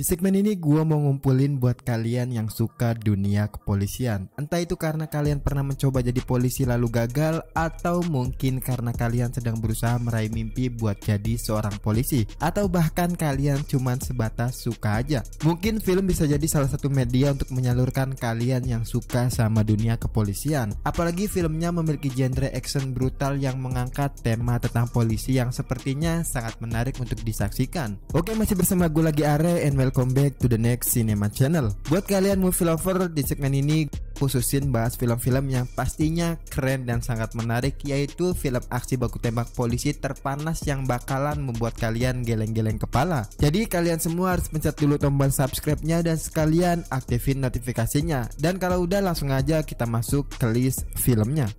Di segmen ini gue mau ngumpulin buat kalian yang suka dunia kepolisian. Entah itu karena kalian pernah mencoba jadi polisi lalu gagal, atau mungkin karena kalian sedang berusaha meraih mimpi buat jadi seorang polisi, atau bahkan kalian cuman sebatas suka aja. Mungkin film bisa jadi salah satu media untuk menyalurkan kalian yang suka sama dunia kepolisian. Apalagi filmnya memiliki genre action brutal yang mengangkat tema tentang polisi yang sepertinya sangat menarik untuk disaksikan. Oke, masih bersama gue lagi Are, and welcome back to the next cinema channel. Buat kalian movie lover, di segmen ini khususin bahas film-film yang pastinya keren dan sangat menarik, yaitu film aksi baku tembak polisi terpanas yang bakalan membuat kalian geleng-geleng kepala. Jadi kalian semua harus pencet dulu tombol subscribe-nya dan sekalian aktifin notifikasinya. Dan kalau udah, langsung aja kita masuk ke list filmnya.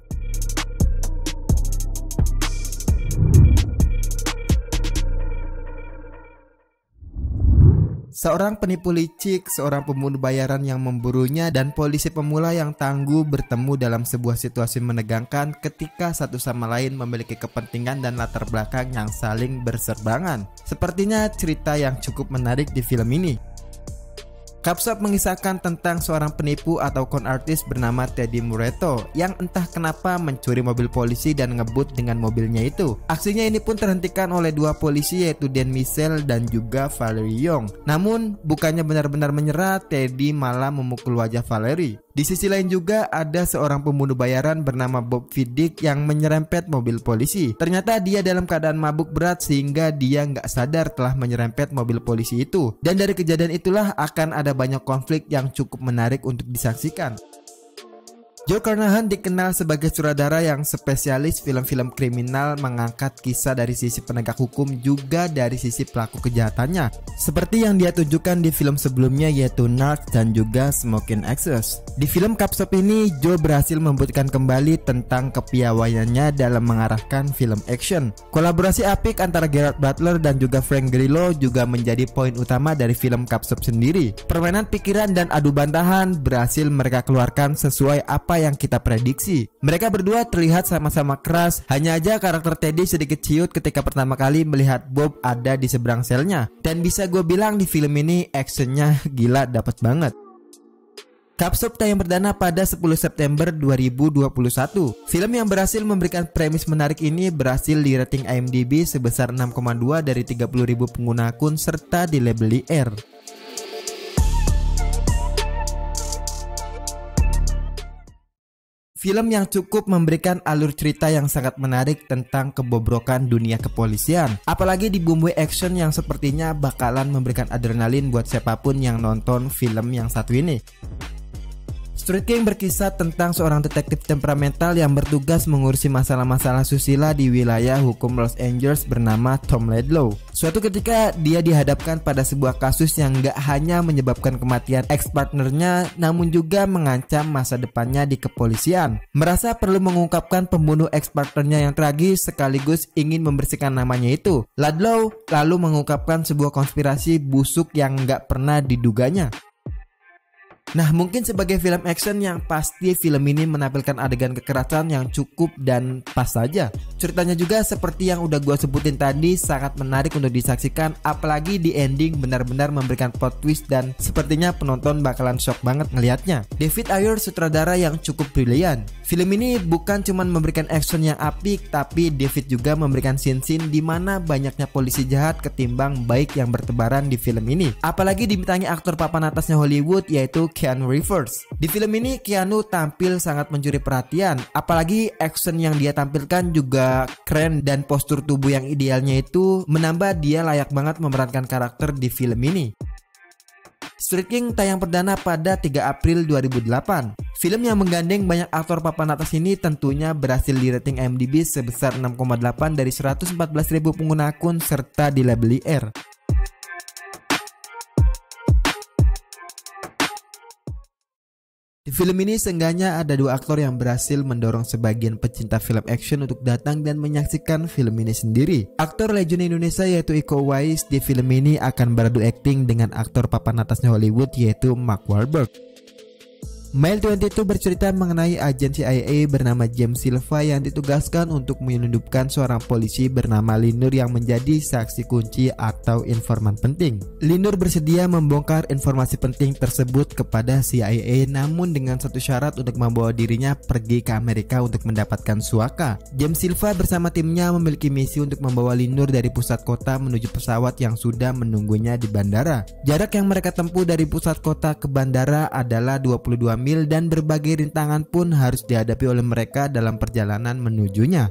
Seorang penipu licik, seorang pembunuh bayaran yang memburunya, dan polisi pemula yang tangguh bertemu dalam sebuah situasi menegangkan ketika satu sama lain memiliki kepentingan dan latar belakang yang saling berserbangan. Sepertinya cerita yang cukup menarik di film ini. Capsop mengisahkan tentang seorang penipu atau con artist bernama Teddy Mureto yang entah kenapa mencuri mobil polisi dan ngebut dengan mobilnya itu. Aksinya ini pun terhentikan oleh dua polisi, yaitu Dan Michel dan juga Valerie Young. Namun bukannya benar-benar menyerah, Teddy malah memukul wajah Valerie. Di sisi lain juga ada seorang pembunuh bayaran bernama Bob Vidic yang menyerempet mobil polisi. Ternyata dia dalam keadaan mabuk berat sehingga dia nggak sadar telah menyerempet mobil polisi itu. Dan dari kejadian itulah akan ada banyak konflik yang cukup menarik untuk disaksikan. Joe Carnahan dikenal sebagai sutradara yang spesialis film-film kriminal, mengangkat kisah dari sisi penegak hukum juga dari sisi pelaku kejahatannya, seperti yang dia tunjukkan di film sebelumnya yaitu Narc dan juga Smoking Excess. Di film Capsop ini, Joe berhasil membuktikan kembali tentang kepiawaiannya dalam mengarahkan film action. Kolaborasi apik antara Gerard Butler dan juga Frank Grillo juga menjadi poin utama dari film Capsop sendiri. Permainan pikiran dan adu bantahan berhasil mereka keluarkan sesuai apa yang kita prediksi. Mereka berdua terlihat sama-sama keras, hanya aja karakter Teddy sedikit ciut ketika pertama kali melihat Bob ada di seberang selnya. Dan bisa gue bilang di film ini actionnya gila dapet banget. Capsop tayang perdana pada 10 September 2021. Film yang berhasil memberikan premis menarik ini berhasil di rating IMDb sebesar 6,2 dari 30.000 pengguna akun serta dilabeli R. Film yang cukup memberikan alur cerita yang sangat menarik tentang kebobrokan dunia kepolisian. Apalagi dibumbui action yang sepertinya bakalan memberikan adrenalin buat siapapun yang nonton film yang satu ini. Street King berkisah tentang seorang detektif temperamental yang bertugas mengurusi masalah-masalah susila di wilayah hukum Los Angeles bernama Tom Laidlaw. Suatu ketika dia dihadapkan pada sebuah kasus yang gak hanya menyebabkan kematian ex-partnernya, namun juga mengancam masa depannya di kepolisian. Merasa perlu mengungkapkan pembunuh ex-partnernya yang tragis sekaligus ingin membersihkan namanya itu, Laidlaw lalu mengungkapkan sebuah konspirasi busuk yang gak pernah diduganya. Nah, mungkin sebagai film action yang pasti film ini menampilkan adegan kekerasan yang cukup dan pas saja. Ceritanya juga seperti yang udah gue sebutin tadi, sangat menarik untuk disaksikan, apalagi di ending benar-benar memberikan plot twist dan sepertinya penonton bakalan shock banget ngelihatnya. David Ayer sutradara yang cukup brilian. Film ini bukan cuma memberikan action yang apik, tapi David juga memberikan scene-scene di mana banyaknya polisi jahat ketimbang baik yang bertebaran di film ini. Apalagi dibintangi aktor papan atasnya Hollywood yaitu Keanu Reeves. Di film ini Keanu tampil sangat mencuri perhatian, apalagi action yang dia tampilkan juga keren dan postur tubuh yang idealnya itu menambah dia layak banget memerankan karakter di film ini. Street King tayang perdana pada 3 April 2008. Film yang menggandeng banyak aktor papan atas ini tentunya berhasil di rating IMDb sebesar 6,8 dari 114.000 pengguna akun serta dilabeli R. Di film ini seenggaknya ada dua aktor yang berhasil mendorong sebagian pecinta film action untuk datang dan menyaksikan film ini sendiri. Aktor legend Indonesia yaitu Iko Uwais di film ini akan beradu akting dengan aktor papan atasnya Hollywood yaitu Mark Wahlberg. Mile 22 bercerita mengenai agen CIA bernama James Silva yang ditugaskan untuk menyelundupkan seorang polisi bernama Linur yang menjadi saksi kunci atau informan penting. Linur bersedia membongkar informasi penting tersebut kepada CIA, namun dengan satu syarat untuk membawa dirinya pergi ke Amerika untuk mendapatkan suaka. James Silva bersama timnya memiliki misi untuk membawa Linur dari pusat kota menuju pesawat yang sudah menunggunya di bandara. Jarak yang mereka tempuh dari pusat kota ke bandara adalah 22 mil dan berbagai rintangan pun harus dihadapi oleh mereka dalam perjalanan menujunya.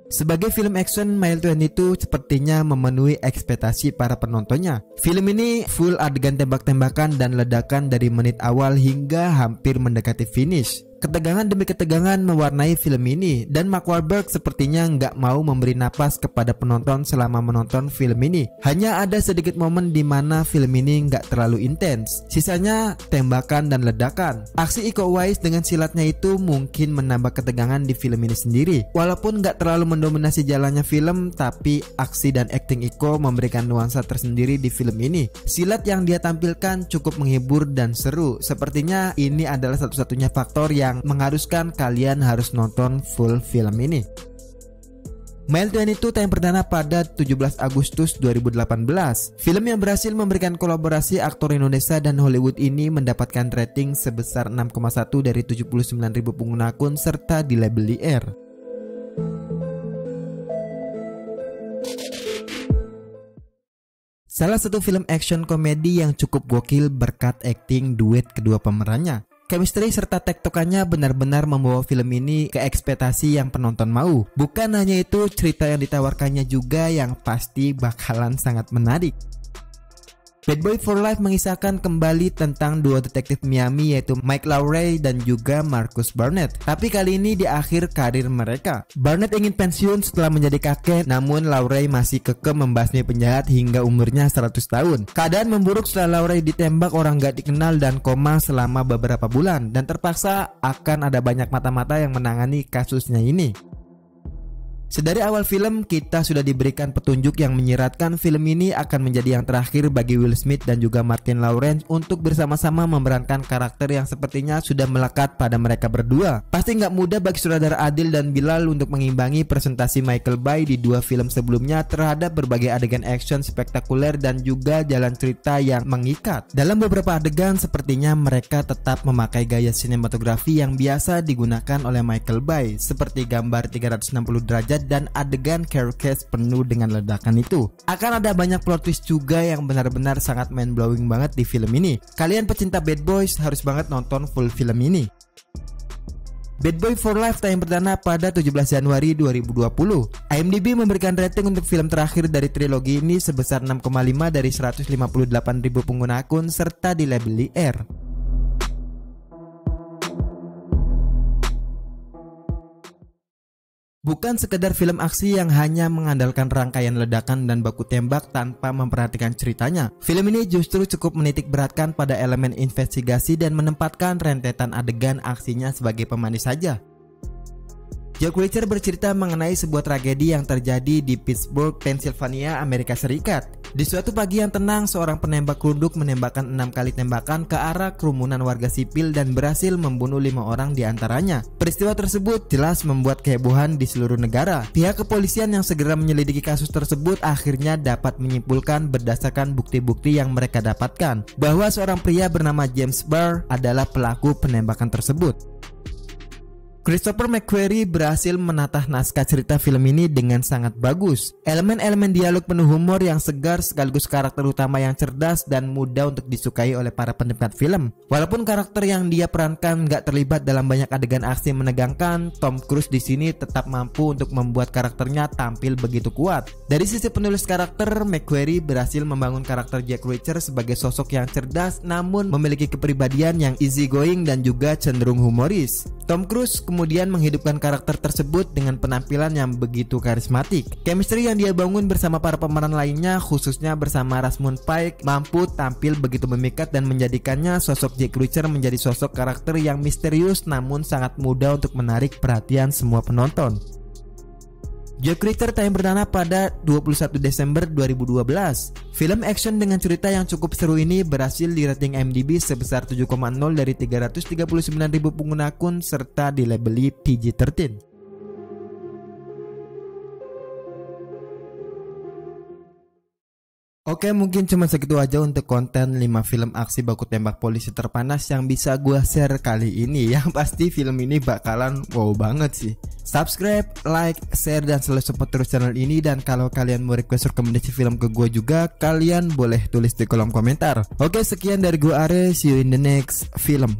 Sebagai film action, Mile 22 sepertinya memenuhi ekspektasi para penontonnya. Film ini full adegan tembak-tembakan dan ledakan dari menit awal hingga hampir mendekati finish. Ketegangan demi ketegangan mewarnai film ini, dan Mark Wahlberg sepertinya nggak mau memberi napas kepada penonton selama menonton film ini. Hanya ada sedikit momen di mana film ini nggak terlalu intens. Sisanya tembakan dan ledakan. Aksi Iko Uwais dengan silatnya itu mungkin menambah ketegangan di film ini sendiri. Walaupun nggak terlalu mendominasi jalannya film, tapi aksi dan akting Iko memberikan nuansa tersendiri di film ini. Silat yang dia tampilkan cukup menghibur dan seru. Sepertinya ini adalah satu-satunya faktor yang mengharuskan kalian harus nonton full film ini. Mile 22 tayang perdana pada 17 Agustus 2018. Film yang berhasil memberikan kolaborasi aktor Indonesia dan Hollywood ini mendapatkan rating sebesar 6,1 dari 79.000 pengguna akun serta dilabeli R. Salah satu film action komedi yang cukup gokil berkat akting duet kedua pemerannya. Chemistry serta tektokannya benar-benar membawa film ini ke ekspektasi yang penonton mau. Bukan hanya itu, cerita yang ditawarkannya juga yang pasti bakalan sangat menarik. Bad Boys for Life mengisahkan kembali tentang dua detektif Miami yaitu Mike Lowrey dan juga Marcus Barnett. Tapi kali ini di akhir karir mereka. Barnett ingin pensiun setelah menjadi kakek, namun Lowrey masih kekeh membasmi penjahat hingga umurnya 100 tahun. Keadaan memburuk setelah Lowrey ditembak orang gak dikenal dan koma selama beberapa bulan, dan terpaksa akan ada banyak mata-mata yang menangani kasusnya ini. Sedari awal film, kita sudah diberikan petunjuk yang menyiratkan film ini akan menjadi yang terakhir bagi Will Smith dan juga Martin Lawrence untuk bersama-sama memerankan karakter yang sepertinya sudah melekat pada mereka berdua. Pasti nggak mudah bagi sutradara Adil dan Bilal untuk mengimbangi presentasi Michael Bay di dua film sebelumnya terhadap berbagai adegan action spektakuler dan juga jalan cerita yang mengikat. Dalam beberapa adegan, sepertinya mereka tetap memakai gaya sinematografi yang biasa digunakan oleh Michael Bay, seperti gambar 360 derajat dan adegan car chase penuh dengan ledakan itu. Akan ada banyak plot twist juga yang benar-benar sangat mind blowing banget di film ini. Kalian pecinta Bad Boys harus banget nonton full film ini. Bad Boys for Life tayang perdana pada 17 Januari 2020. IMDb memberikan rating untuk film terakhir dari trilogi ini sebesar 6,5 dari 158.000 pengguna akun serta dilabeli R. Bukan sekedar film aksi yang hanya mengandalkan rangkaian ledakan dan baku tembak tanpa memperhatikan ceritanya. Film ini justru cukup menitik beratkan pada elemen investigasi dan menempatkan rentetan adegan aksinya sebagai pemanis saja. Jack Reacher bercerita mengenai sebuah tragedi yang terjadi di Pittsburgh, Pennsylvania, Amerika Serikat. Di suatu pagi yang tenang, seorang penembak runduk menembakkan 6 kali tembakan ke arah kerumunan warga sipil dan berhasil membunuh 5 orang di antaranya. Peristiwa tersebut jelas membuat kehebohan di seluruh negara. Pihak kepolisian yang segera menyelidiki kasus tersebut akhirnya dapat menyimpulkan berdasarkan bukti-bukti yang mereka dapatkan bahwa seorang pria bernama James Barr adalah pelaku penembakan tersebut. Christopher McQuarrie berhasil menatah naskah cerita film ini dengan sangat bagus. Elemen-elemen dialog penuh humor yang segar sekaligus karakter utama yang cerdas dan mudah untuk disukai oleh para penikmat film. Walaupun karakter yang dia perankan gak terlibat dalam banyak adegan aksi menegangkan, Tom Cruise di sini tetap mampu untuk membuat karakternya tampil begitu kuat. Dari sisi penulis karakter, McQuarrie berhasil membangun karakter Jack Reacher sebagai sosok yang cerdas namun memiliki kepribadian yang easygoing dan juga cenderung humoris. Tom Cruise kemudian menghidupkan karakter tersebut dengan penampilan yang begitu karismatik. Chemistry yang dia bangun bersama para pemeran lainnya, khususnya bersama Rosamund Pike, mampu tampil begitu memikat dan menjadikannya sosok Jack Reacher menjadi sosok karakter yang misterius namun sangat mudah untuk menarik perhatian semua penonton. Jack Reacher tayang perdana pada 21 Desember 2012. Film action dengan cerita yang cukup seru ini berhasil di rating IMDb sebesar 7,0 dari 339.000 pengguna akun serta dilabeli PG-13. Oke, mungkin cuma segitu aja untuk konten 5 film aksi baku tembak polisi terpanas yang bisa gua share kali ini. Yang pasti film ini bakalan wow banget sih. Subscribe, like, share, dan selalu support terus channel ini. Dan kalau kalian mau request rekomendasi film ke gua juga, kalian boleh tulis di kolom komentar. Oke, sekian dari gua Ares, see you in the next film.